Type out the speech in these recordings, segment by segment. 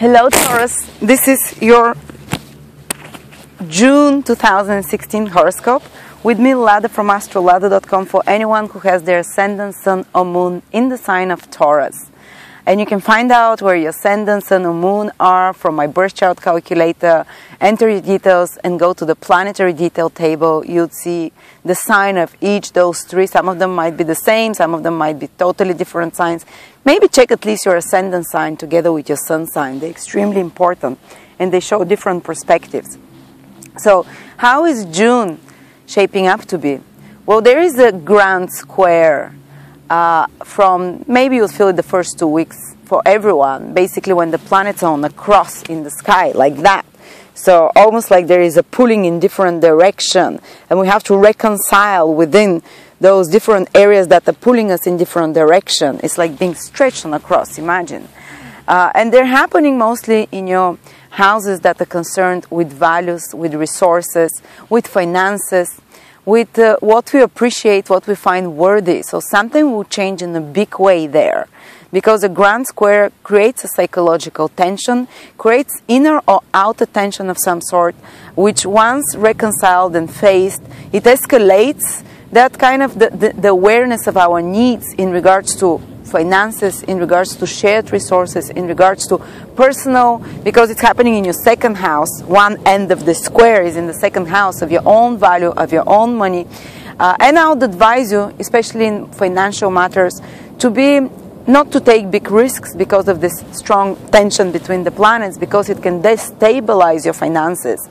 Hello Taurus, this is your June 2016 horoscope with me, Lada from Astrolada.com, for anyone who has their ascendant, sun or moon in the sign of Taurus. And you can find out where your ascendant, sun or moon are from my birth chart calculator. Enter your details and go to the planetary detail table. You'll see the sign of each, those three. Some of them might be the same, some of them might be totally different signs. Maybe check at least your ascendant sign together with your sun sign. They're extremely important and they show different perspectives. So how is June shaping up to be? Well, there is a grand square from, maybe you'll feel it the first 2 weeks for everyone, basically when the planets are on a cross in the sky, like that. So almost like there is a pulling in different direction, and we have to reconcile within those different areas that are pulling us in different direction. It's like being stretched on a cross, imagine. And they're happening mostly in your houses that are concerned with values, with resources, with finances, with what we appreciate, what we find worthy. So something will change in a big way there, because a grand square creates a psychological tension, creates inner or outer tension of some sort, which once reconciled and faced, it escalates that kind of the awareness of our needs in regards to finances, in regards to shared resources, in regards to personal, because it's happening in your second house. One end of the square is in the second house of your own value, of your own money. And I would advise you, especially in financial matters, not to take big risks because of this strong tension between the planets, because it can destabilize your finances.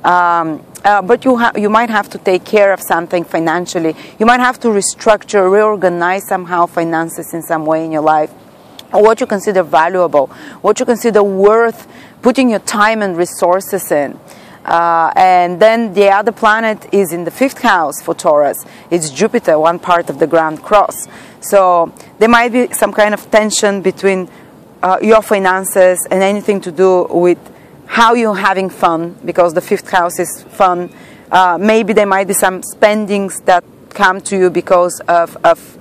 But you might have to take care of something financially. You might have to restructure, reorganize somehow finances in some way in your life, or what you consider valuable, what you consider worth putting your time and resources in. And then the other planet is in the 5th house for Taurus. It's Jupiter, one part of the Grand Cross. So there might be some kind of tension between your finances and anything to do with how you're having fun, because the 5th house is fun. Maybe there might be some spendings that come to you because of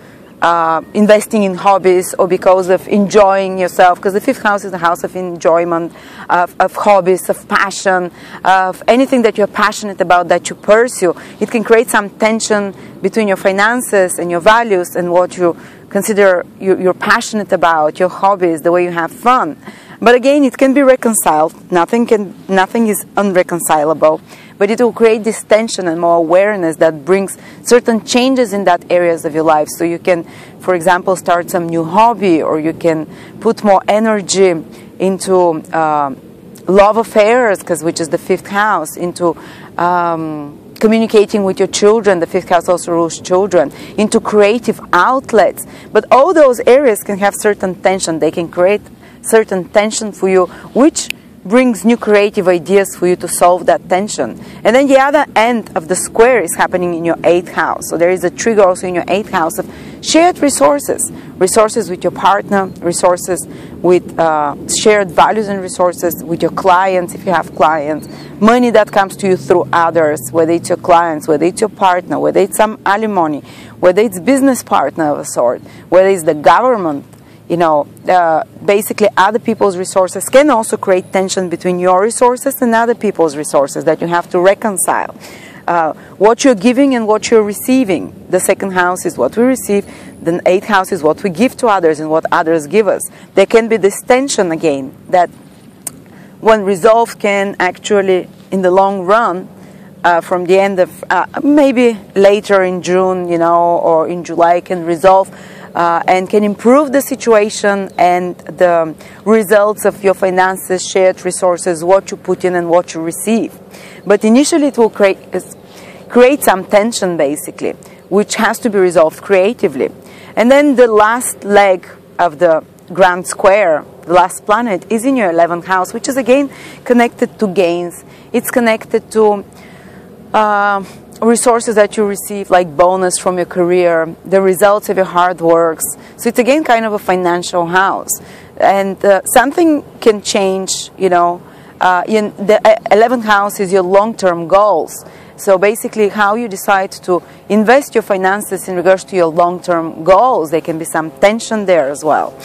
investing in hobbies, or because of enjoying yourself, because the 5th house is the house of enjoyment, of hobbies, of passion, of anything that you're passionate about that you pursue. It can create some tension between your finances and your values and what you consider you're passionate about, your hobbies, the way you have fun. But again, it can be reconciled. Nothing is unreconcilable. But it will create this tension and more awareness that brings certain changes in that areas of your life. So you can, for example, start some new hobby, or you can put more energy into love affairs, which is the 5th house, into communicating with your children. The 5th house also rules children, into creative outlets. But all those areas can have certain tension. They can create certain tension for you, which brings new creative ideas for you to solve that tension. And then the other end of the square is happening in your 8th house. So there is a trigger also in your 8th house of shared resources. Resources with your partner, resources with shared values and resources with your clients, if you have clients. Money that comes to you through others, whether it's your clients, whether it's your partner, whether it's some alimony, whether it's business partner of a sort, whether it's the government. You know, basically other people's resources can also create tension between your resources and other people's resources that you have to reconcile. What you're giving and what you're receiving. The 2nd house is what we receive. The 8th house is what we give to others and what others give us. There can be this tension again that, when resolved, can actually, in the long run, from the end of, maybe later in June, you know, or in July, can resolve and can improve the situation and the results of your finances, shared resources, what you put in and what you receive. But initially it will create some tension, basically, which has to be resolved creatively. And then the last leg of the grand square, the last planet, is in your 11th house, which is again connected to gains. It's connected to resources that you receive, like bonus from your career, the results of your hard works. So it's again kind of a financial house, and something can change. You know, in the 11th house is your long-term goals. So basically how you decide to invest your finances in regards to your long-term goals, there can be some tension there as well.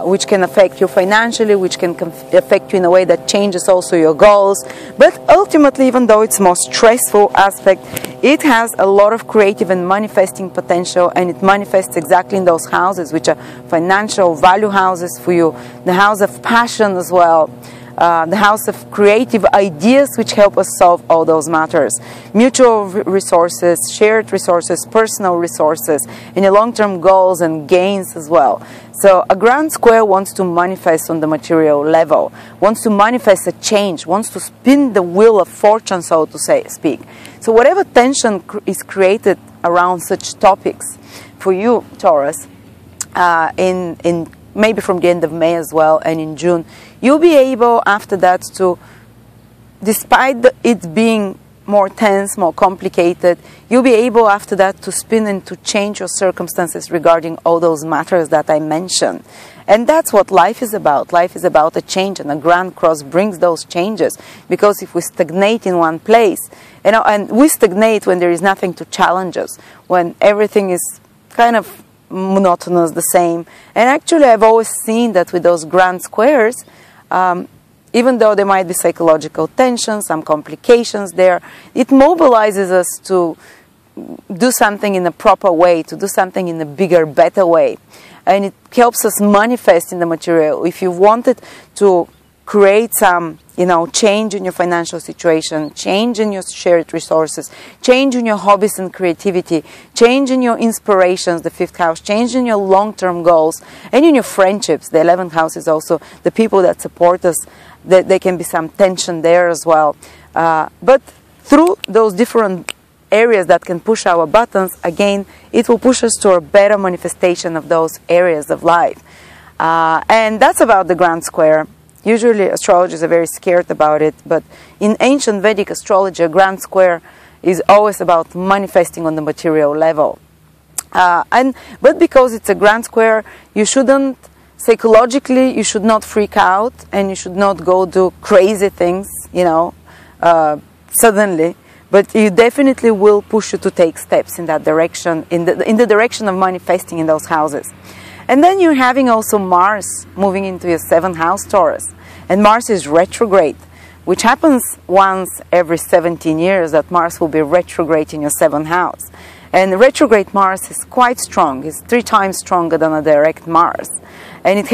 which can affect you financially, which can affect you in a way that changes also your goals. But ultimately, even though it's more stressful aspect, it has a lot of creative and manifesting potential, and it manifests exactly in those houses, which are financial value houses for you, the house of passion as well, the house of creative ideas which help us solve all those matters, mutual resources, shared resources, personal resources, and your long-term goals and gains as well. So a grand square wants to manifest on the material level, wants to manifest a change, wants to spin the wheel of fortune, so to speak. So whatever tension is created around such topics for you, Taurus, in maybe from the end of May as well, and in June, you'll be able after that to, despite it being more tense, more complicated, you'll be able after that to spin and to change your circumstances regarding all those matters that I mentioned. And that's what life is about. Life is about a change, and a grand cross brings those changes. Because if we stagnate in one place, you know, and we stagnate when there is nothing to challenge us, when everything is kind of monotonous, the same. And actually, I've always seen that with those grand squares, even though there might be psychological tensions, some complications there, it mobilizes us to do something in a proper way, to do something in a bigger, better way. And it helps us manifest in the material. If you wanted to create some, you know, change in your financial situation, change in your shared resources, change in your hobbies and creativity, change in your inspirations, the 5th house, change in your long-term goals, and in your friendships. The 11th house is also the people that support us. There can be some tension there as well. But through those different areas that can push our buttons, again, it will push us to a better manifestation of those areas of life. And that's about the grand square. Usually astrologers are very scared about it, but in ancient Vedic astrology, a grand square is always about manifesting on the material level. But because it's a grand square, you shouldn't, psychologically, you should not freak out, and you should not go do crazy things, you know, suddenly. But you definitely will push you to take steps in that direction, in the direction of manifesting in those houses. And then you're having also Mars moving into your 7th house, Taurus. And Mars is retrograde, which happens once every 17 years, that Mars will be retrograde in your 7th house. And retrograde Mars is quite strong. It's 3 times stronger than a direct Mars. And it's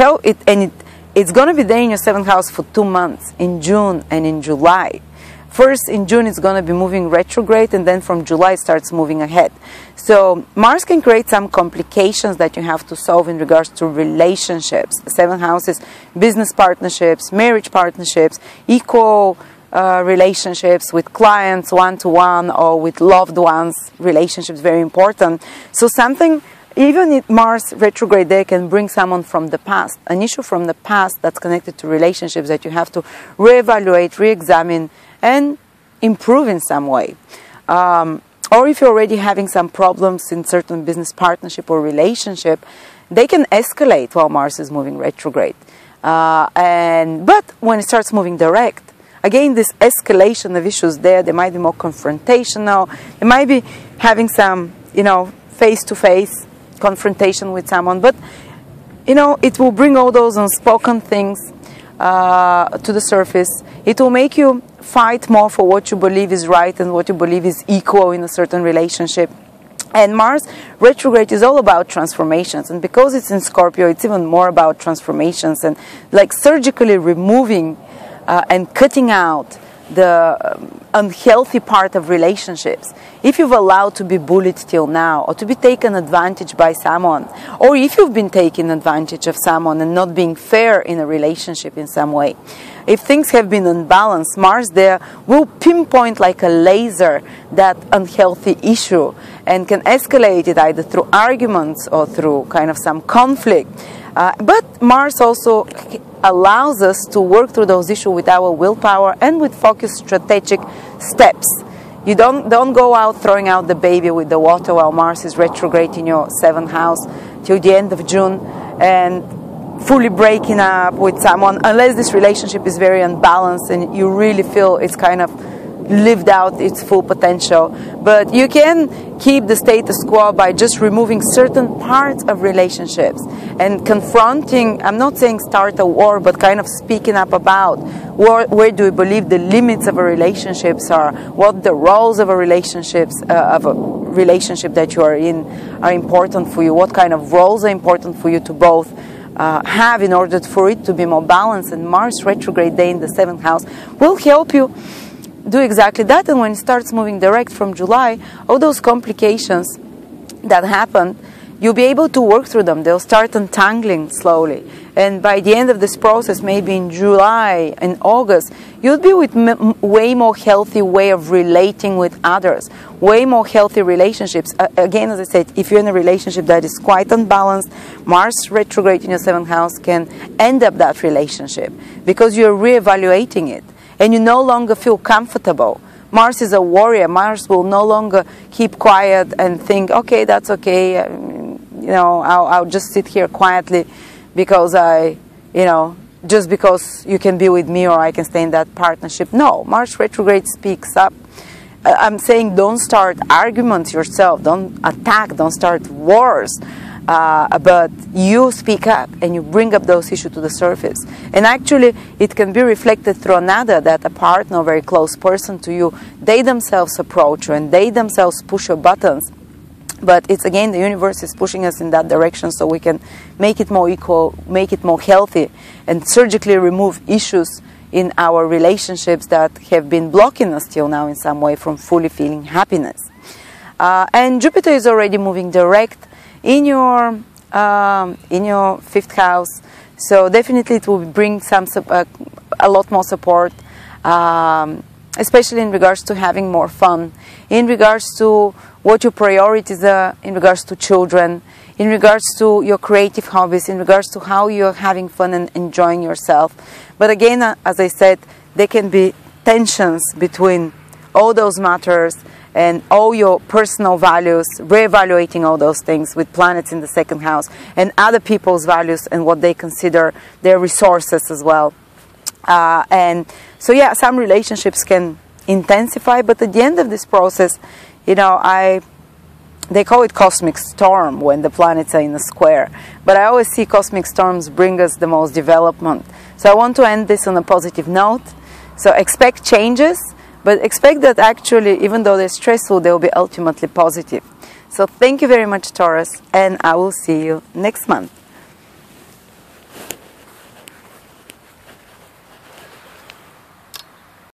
going to be there in your 7th house for 2 months, in June and in July. First, in June, it's going to be moving retrograde, and then from July, it starts moving ahead. So Mars can create some complications that you have to solve in regards to relationships. The 7th house is business partnerships, marriage partnerships, equal relationships with clients, one-to-one, or with loved ones. Relationships, very important. So something, even if Mars retrograde there, can bring someone from the past, an issue from the past that's connected to relationships that you have to reevaluate, re-examine, and improve in some way. Or if you're already having some problems in certain business partnership or relationship, they can escalate while Mars is moving retrograde. But when it starts moving direct, again, this escalation of issues there, they might be more confrontational. They might be having some, you know, face-to-face confrontation with someone. But, you know, it will bring all those unspoken things to the surface. It will make you fight more for what you believe is right and what you believe is equal in a certain relationship. And Mars retrograde is all about transformations, and because it's in Scorpio, it's even more about transformations and like surgically removing and cutting out the unhealthy part of relationships. If you've allowed to be bullied till now, or to be taken advantage by someone, or if you've been taking advantage of someone and not being fair in a relationship in some way, if things have been unbalanced, Mars there will pinpoint like a laser that unhealthy issue and can escalate it either through arguments or through kind of some conflict. But Mars also allows us to work through those issues with our willpower and with focused strategic steps. You don't go out throwing out the baby with the water while Mars is retrograde in your 7th house till the end of June and fully breaking up with someone, unless this relationship is very unbalanced and you really feel it's kind of lived out its full potential. But you can keep the status quo by just removing certain parts of relationships and confronting, I'm not saying start a war, but kind of speaking up about where do you believe the limits of a relationships are, what the roles of a relationship that you are in are important for you, what kind of roles are important for you to both have in order for it to be more balanced. And Mars retrograde day in the 7th house will help you do exactly that. And when it starts moving direct from July, all those complications that happen, you'll be able to work through them. They'll start untangling slowly. And by the end of this process, maybe in July and August, you'll be with way more healthy way of relating with others, way more healthy relationships. Again, as I said, if you're in a relationship that is quite unbalanced, Mars retrograde in your 7th house can end up that relationship because you're reevaluating it and you no longer feel comfortable. Mars is a warrior. Mars will no longer keep quiet and think, okay, that's okay. You know, I'll just sit here quietly because just because you can be with me or I can stay in that partnership. No, Mars retrograde speaks up. I'm saying don't start arguments yourself, don't attack, don't start wars, but you speak up and you bring up those issues to the surface. And actually, it can be reflected through another, that a partner, a very close person to you, they themselves approach you and they themselves push your buttons. But it's again, the universe is pushing us in that direction so we can make it more equal, make it more healthy, and surgically remove issues in our relationships that have been blocking us till now in some way from fully feeling happiness. And Jupiter is already moving direct in your 5th house, so definitely it will bring a lot more support, especially in regards to having more fun, in regards to what your priorities are, in regards to children, in regards to your creative hobbies, in regards to how you're having fun and enjoying yourself. But again, as I said, there can be tensions between all those matters and all your personal values, reevaluating all those things with planets in the 2nd house, and other people's values and what they consider their resources as well. And so yeah, some relationships can intensify, but at the end of this process, you know, they call it cosmic storm when the planets are in a square, but I always see cosmic storms bring us the most development. So I want to end this on a positive note. So expect changes, but expect that actually, even though they're stressful, they will be ultimately positive. So thank you very much, Taurus, and I will see you next month.